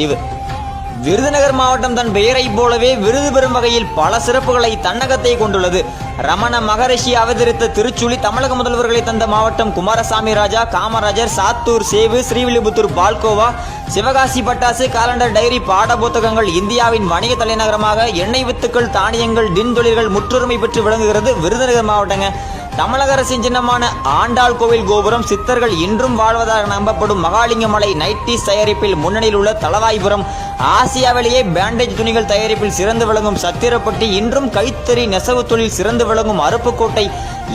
பதிவு. விருதுநகர் மாவட்டம் தன் பெயரைப் போலவே விருது பெறும் வகையில் பல சிறப்புகளை தன்னகத்தை கொண்டுள்ளது. ரமண மகரிஷி அவதரித்த திருச்சுழி தமிழக முதல்வர்களை தந்த மாவட்டம். குமாரசாமி ராஜா, காமராஜர், சாத்தூர் சேவு, ஸ்ரீவில்லிபுத்தூர் பால்கோவா, சிவகாசி பட்டாசு, காலண்டர், டைரி, பாட புத்தகங்கள், இந்தியாவின் வணிக தலைநகரமாக எண்ணெய் வித்துக்கள், தானியங்கள், டின் தொழில்கள் முற்றுரிமை பெற்று விளங்குகிறது விருதுநகர் மாவட்டங்க. தமிழக அரசின் சின்னமான ஆண்டாள் கோவில் கோபுரம், சித்தர்கள் இன்றும் வாழ்வதாக நம்பப்படும் மகாலிங்கமலை நைட்டிஸ் தயாரிப்பில் முன்னணியில் உள்ள தளவாய்புரம், ஆசியாவிலேயே பேண்டேஜ் துணிகள் தயாரிப்பில் சிறந்து விளங்கும் சத்திரப்பட்டி, இன்றும் கைத்தறி நெசவு தொழில் சிறந்து விளங்கும் அருப்புக்கோட்டை,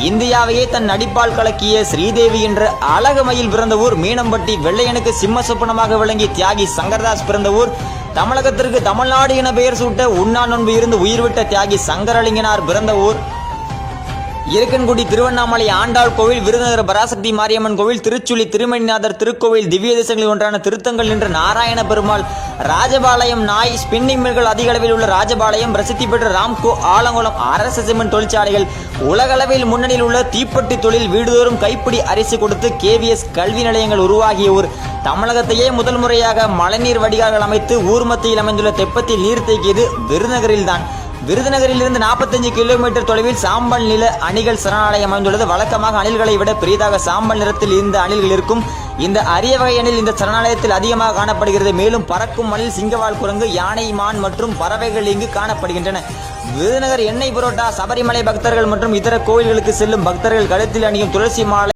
இந்தியாவையே தன் நடிப்பால் கலக்கிய ஸ்ரீதேவி என்ற அழகுமயில் பிறந்த ஊர் மீனம்பட்டி, வெள்ளையனுக்கு சிம்ம சொப்பனமாக விளங்கி தியாகி சங்கரதாஸ் பிறந்த ஊர், தமிழகத்திற்கு தமிழ்நாடு என பெயர் சூட்ட உண்ணா நோன்பு இருந்து உயிர்விட்ட தியாகி சங்கரலிங்கனார் பிறந்த ஊர், இருக்கன்குடி திருவண்ணாமலை ஆண்டாள் கோவில், விருதுநகர் பராசக்தி மாரியம்மன் கோவில், திருச்சுழி திருமணிநாதர் திருக்கோவில், திவ்ய தேசங்களில் ஒன்றான திருத்தங்கள் என்ற நாராயண பெருமாள், ராஜபாளையம் நாய் ஸ்பின்னிங் மில்கள் அதிக அளவில் உள்ள ராஜபாளையம், பிரசித்தி பெற்ற ராம்கோ ஆலங்குளம் அரசு சிமெண்ட் தொழிற்சாலைகள், உலகளவில் முன்னணியில் உள்ள தீப்பெட்டி தொழில், வீடுதோறும் கைப்பிடி அரிசி கொடுத்து KVS கல்வி நிலையங்கள் உருவாகிய ஊர், தமிழகத்தையே முதல் முறையாக மழைநீர் வடிகால்கள் அமைத்து ஊர் மத்தியில் அமைந்துள்ள தெப்பத்தில் நீர் தேக்கியது விருதுநகரில்தான். விருதுநகரிலிருந்து 45 கிலோமீட்டர் தொலைவில் சாம்பல் நில அணிகள் சரணாலயம் அமைந்துள்ளது. வழக்கமாக அணில்களை விட பெரிதாக சாம்பல் நிறத்தில் இந்த அணில்கள் இருக்கும். இந்த அரிய வகை அணில் இந்த சரணாலயத்தில் அதிகமாக காணப்படுகிறது. மேலும் பறக்கும் அணில், சிங்கவால் குரங்கு, யானை, மான் மற்றும் பறவைகள் இங்கு காணப்படுகின்றன. விருதுநகர் எண்ணெய் புரோட்டா, சபரிமலை பக்தர்கள் மற்றும் இதர கோயில்களுக்கு செல்லும் பக்தர்கள் கழுத்தில் அணியும் துளசி மாலை